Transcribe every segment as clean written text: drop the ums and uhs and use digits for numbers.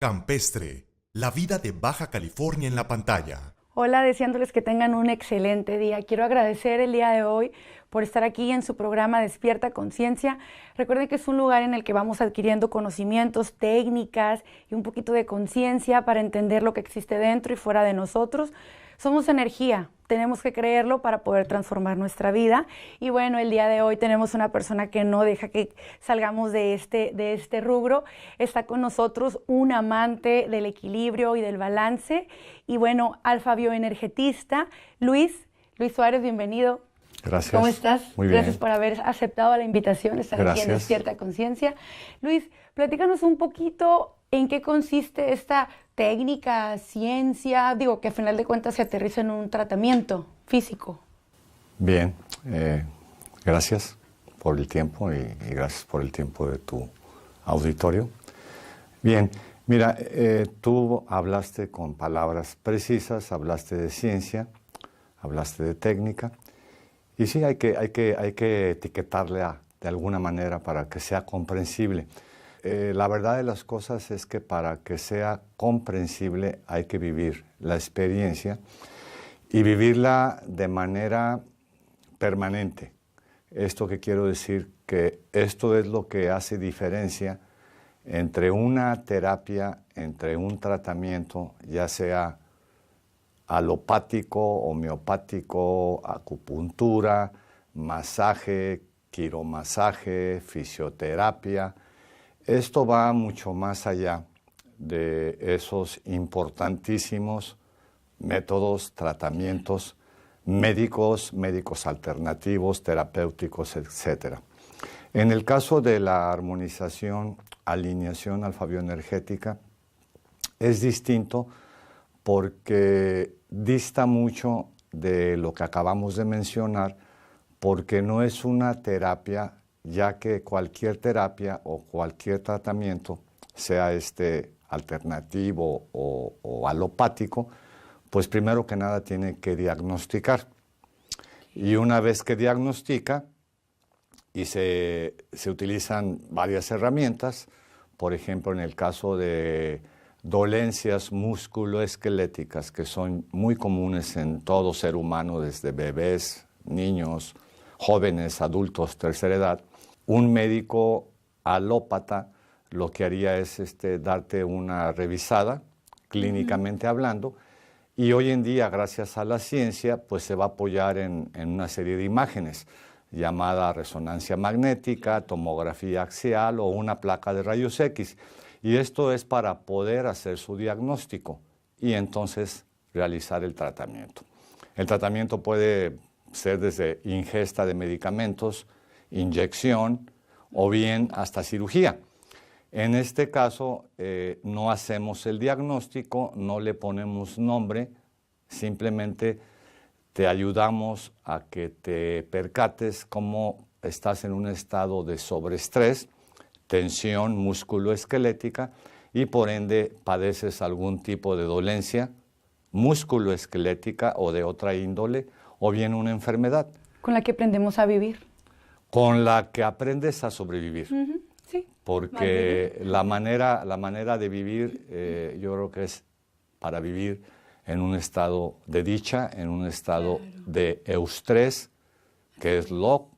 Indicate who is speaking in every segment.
Speaker 1: Campestre, la vida de Baja California en la pantalla.
Speaker 2: Hola, deseándoles que tengan un excelente día. Quiero agradecer el día de hoy por estar aquí en su programa Despierta Conciencia. Recuerden que es un lugar en el que vamos adquiriendo conocimientos, técnicas y un poquito de conciencia para entender lo que existe dentro y fuera de nosotros. Somos energía, tenemos que creerlo para poder transformar nuestra vida. Y bueno, el día de hoy tenemos una persona que no deja que salgamos de este rubro. Está con nosotros un amante del equilibrio y del balance. Y bueno, alfa bioenergetista, Luis Suárez, bienvenido.
Speaker 3: Gracias.
Speaker 2: ¿Cómo estás?
Speaker 3: Muy bien.
Speaker 2: Gracias por haber aceptado la invitación, estar aquí en Despierta Conciencia. Luis, platícanos un poquito en qué consiste esta técnica, ciencia, digo que a final de cuentas se aterriza en un tratamiento físico.
Speaker 3: Bien, gracias por el tiempo y gracias por el tiempo de tu auditorio. Bien, mira, tú hablaste con palabras precisas, hablaste de ciencia, hablaste de técnica, y sí, hay que etiquetarla de alguna manera para que sea comprensible. La verdad de las cosas es que para que sea comprensible hay que vivir la experiencia y vivirla de manera permanente. Esto que quiero decir, que esto es lo que hace diferencia entre una terapia, entre un tratamiento, ya sea alopático, homeopático, acupuntura, masaje, quiromasaje, fisioterapia. Esto va mucho más allá de esos importantísimos métodos, tratamientos médicos, médicos alternativos, terapéuticos, etc. En el caso de la armonización, alineación alfa-bioenergética, es distinto porque dista mucho de lo que acabamos de mencionar, porque no es una terapia, ya que cualquier terapia o cualquier tratamiento, sea alternativo o alopático, pues primero que nada tiene que diagnosticar. Y una vez que diagnostica, y se utilizan varias herramientas, por ejemplo, en el caso de dolencias musculoesqueléticas, que son muy comunes en todo ser humano, desde bebés, niños, jóvenes, adultos, tercera edad, un médico alópata lo que haría es darte una revisada, clínicamente hablando, y hoy en día, gracias a la ciencia, pues se va a apoyar en una serie de imágenes, llamada resonancia magnética, tomografía axial o una placa de rayos X. Y esto es para poder hacer su diagnóstico y entonces realizar el tratamiento. El tratamiento puede ser desde ingesta de medicamentos, inyección o bien hasta cirugía. En este caso no hacemos el diagnóstico, no le ponemos nombre, simplemente te ayudamos a que te percates cómo estás en un estado de sobreestrés, tensión musculoesquelética y por ende padeces algún tipo de dolencia musculoesquelética o de otra índole o bien una enfermedad.
Speaker 2: Con la que aprendemos a vivir.
Speaker 3: Con la que aprendes a sobrevivir.
Speaker 2: Sí.
Speaker 3: Porque la manera de vivir yo creo que es para vivir en un estado de dicha, en un estado de eustrés, que es lo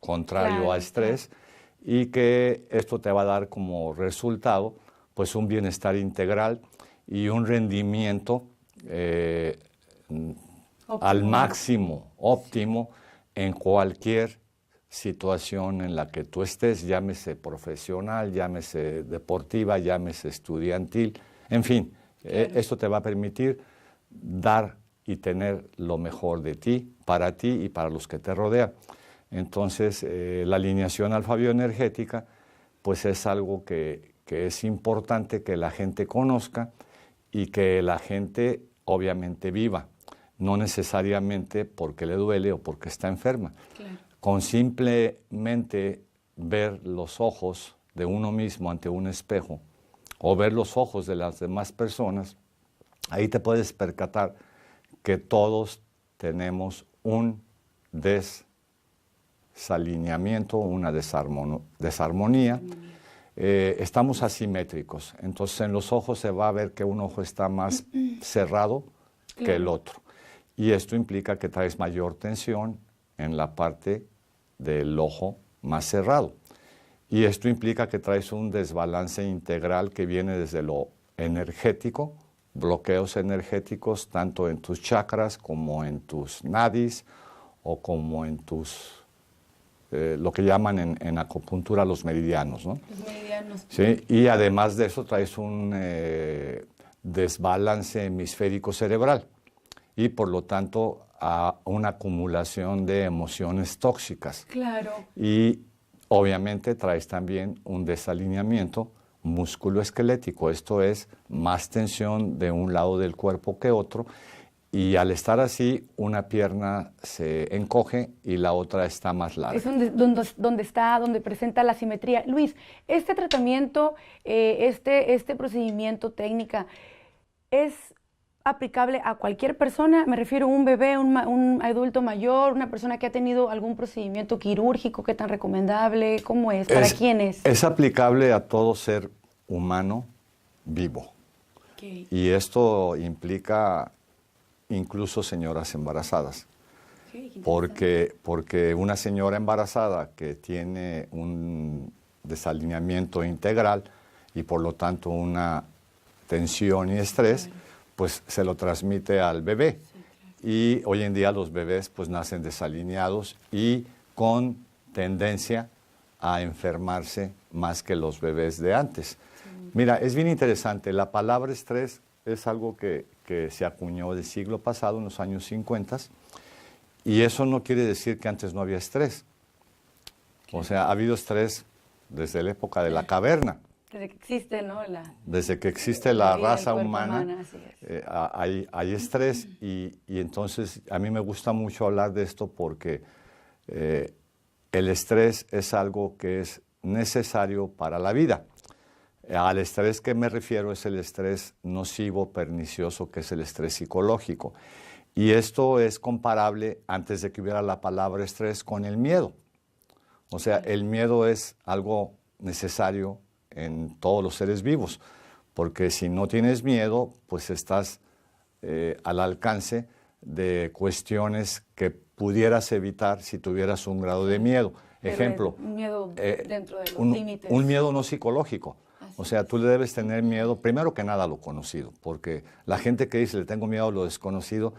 Speaker 3: contrario a estrés, y que esto te va a dar como resultado pues un bienestar integral y un rendimiento al máximo, óptimo, en cualquier situación en la que tú estés, llámese profesional, llámese deportiva, llámese estudiantil, en fin, esto te va a permitir dar y tener lo mejor de ti y para los que te rodean. Entonces, la alineación alfa-bioenergética, pues es algo que es importante que la gente conozca y que la gente obviamente viva, no necesariamente porque le duele o porque está enferma.
Speaker 2: Claro.
Speaker 3: Con simplemente ver los ojos de uno mismo ante un espejo o ver los ojos de las demás personas, ahí te puedes percatar que todos tenemos un desalineamiento, una desarmonía estamos asimétricos. Entonces en los ojos se va a ver que un ojo está más cerrado que el otro. Y esto implica que traes mayor tensión en la parte del ojo más cerrado. Y esto implica que traes un desbalance integral que viene desde lo energético, bloqueos energéticos tanto en tus chakras como en tus nadis o como en tus, lo que llaman en acupuntura los meridianos, ¿no?
Speaker 2: Los meridianos.
Speaker 3: Sí, y además de eso traes un desbalance hemisférico cerebral y por lo tanto a una acumulación de emociones tóxicas.
Speaker 2: Claro.
Speaker 3: Y obviamente traes también un desalineamiento músculo-esquelético, esto es más tensión de un lado del cuerpo que otro, y al estar así, una pierna se encoge y la otra está más larga.
Speaker 2: Es donde presenta la simetría. Luis, este tratamiento, este procedimiento técnica, ¿es aplicable a cualquier persona? Me refiero a un bebé, un adulto mayor, una persona que ha tenido algún procedimiento quirúrgico. ¿Qué tan recomendable? ¿Cómo es? ¿Para quién es?
Speaker 3: Es aplicable a todo ser humano vivo.
Speaker 2: Okay.
Speaker 3: Y esto implica incluso señoras embarazadas. Okay, porque una señora embarazada que tiene un desalineamiento integral y por lo tanto una tensión y estrés, pues se lo transmite al bebé. Sí, claro. Y hoy en día los bebés pues nacen desalineados y con tendencia a enfermarse más que los bebés de antes. Sí. Mira, es bien interesante, la palabra estrés es algo que se acuñó del siglo pasado, en los años 50, y eso no quiere decir que antes no había estrés. O sea, ha habido estrés desde la época de la caverna.
Speaker 2: Desde que existe, ¿no?
Speaker 3: Desde que existe la raza humana, hay estrés y entonces a mí me gusta mucho hablar de esto porque el estrés es algo que es necesario para la vida. Al estrés que me refiero es el estrés nocivo, pernicioso, que es el estrés psicológico. Y esto es comparable, antes de que hubiera la palabra estrés, con el miedo. O sea, el miedo es algo necesario en todos los seres vivos, porque si no tienes miedo, pues estás al alcance de cuestiones que pudieras evitar si tuvieras un grado de miedo. Ejemplo,
Speaker 2: un miedo dentro de los límites.
Speaker 3: Un miedo no psicológico. O sea, tú le debes tener miedo, primero que nada, a lo conocido, porque la gente que dice le tengo miedo a lo desconocido,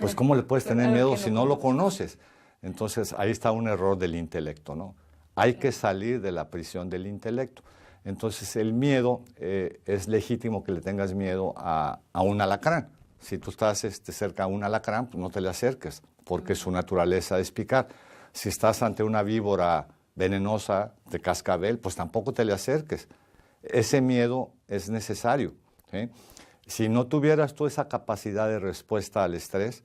Speaker 3: pues ¿cómo le puedes tener miedo si no lo conoces? Entonces, ahí está un error del intelecto, ¿no? Hay que salir de la prisión del intelecto. Entonces, el miedo, es legítimo que le tengas miedo a un alacrán. Si tú estás cerca a un alacrán, pues no te le acerques, porque su naturaleza es picar. Si estás ante una víbora venenosa de cascabel, pues tampoco te le acerques. Ese miedo es necesario, ¿sí? Si no tuvieras tú esa capacidad de respuesta al estrés,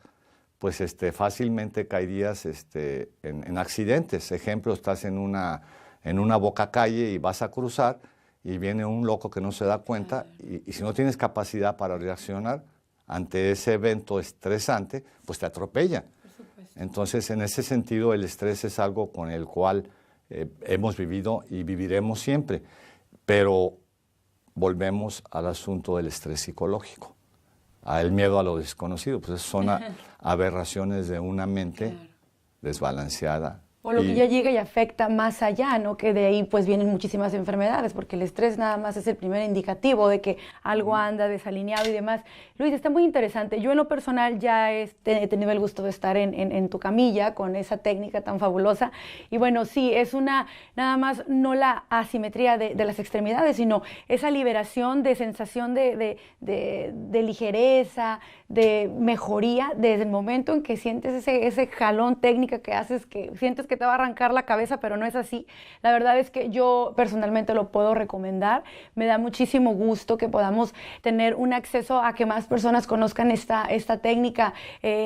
Speaker 3: pues fácilmente caerías en accidentes. Ejemplo, estás en una bocacalle y vas a cruzar y viene un loco que no se da cuenta y si no tienes capacidad para reaccionar ante ese evento estresante, pues te atropella. Entonces, en ese sentido, el estrés es algo con el cual hemos vivido y viviremos siempre. Pero volvemos al asunto del estrés psicológico, al miedo a lo desconocido, pues son aberraciones de una mente desbalanceada.
Speaker 2: O lo que ya llega y afecta más allá, ¿no? Que de ahí pues vienen muchísimas enfermedades, porque el estrés nada más es el primer indicativo de que algo anda desalineado y demás. Luis, está muy interesante. Yo en lo personal ya he tenido el gusto de estar en tu camilla con esa técnica tan fabulosa. Y bueno, sí, es nada más no la asimetría de las extremidades, sino esa liberación de sensación de ligereza, de mejoría, desde el momento en que sientes ese jalón técnica que haces, que sientes que te va a arrancar la cabeza, pero no es así. La verdad es que yo personalmente lo puedo recomendar. Me da muchísimo gusto que podamos tener un acceso a que más personas conozcan esta técnica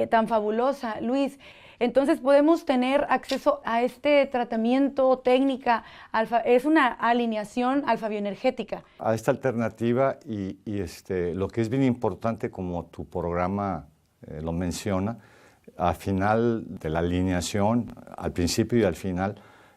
Speaker 2: tan fabulosa. Luis, entonces podemos tener acceso a este tratamiento, técnica, es una alineación alfa-bioenergética.
Speaker 3: A esta alternativa y lo que es bien importante, como tu programa lo menciona, al final de la alineación, al principio y al final,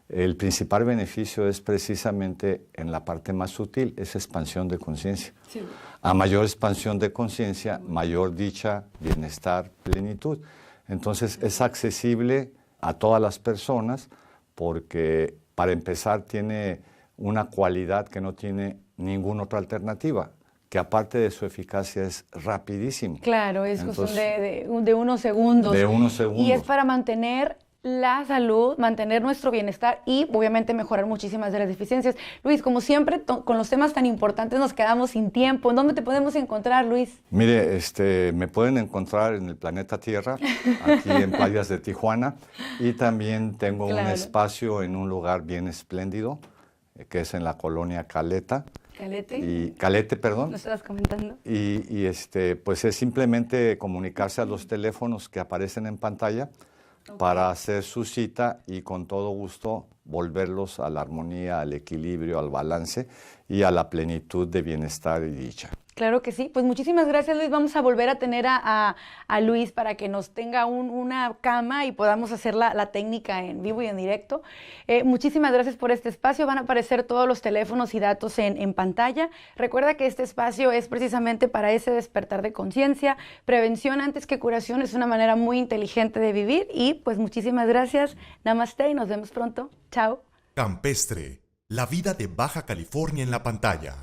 Speaker 3: el principal beneficio es precisamente en la parte más sutil, es expansión de conciencia.
Speaker 2: Sí.
Speaker 3: A mayor expansión de conciencia, mayor dicha, bienestar, plenitud. Entonces es accesible a todas las personas porque, para empezar, tiene una cualidad que no tiene ninguna otra alternativa, que aparte de su eficacia es rapidísimo.
Speaker 2: Claro, es
Speaker 3: Entonces,
Speaker 2: cuestión de unos segundos.
Speaker 3: De unos segundos.
Speaker 2: Y es para mantener la salud, mantener nuestro bienestar y obviamente mejorar muchísimas de las deficiencias. Luis, como siempre, con los temas tan importantes nos quedamos sin tiempo. ¿En dónde te podemos encontrar, Luis?
Speaker 3: Mire, me pueden encontrar en el planeta Tierra, aquí en Playas de Tijuana, y también tengo un espacio en un lugar bien espléndido, que es en la colonia Caleta. Calete, perdón.
Speaker 2: ¿Lo estabas comentando?
Speaker 3: Pues es simplemente comunicarse a los teléfonos que aparecen en pantalla para hacer su cita y con todo gusto volverlos a la armonía, al equilibrio, al balance y a la plenitud de bienestar y dicha.
Speaker 2: Claro que sí. Pues muchísimas gracias, Luis. Vamos a volver a tener a Luis para que nos tenga una cama y podamos hacer la técnica en vivo y en directo. Muchísimas gracias por este espacio. Van a aparecer todos los teléfonos y datos en pantalla. Recuerda que este espacio es precisamente para ese despertar de conciencia. Prevención antes que curación es una manera muy inteligente de vivir. Y pues muchísimas gracias. Namaste y nos vemos pronto. Chao.
Speaker 1: Campestre, la vida de Baja California en la pantalla.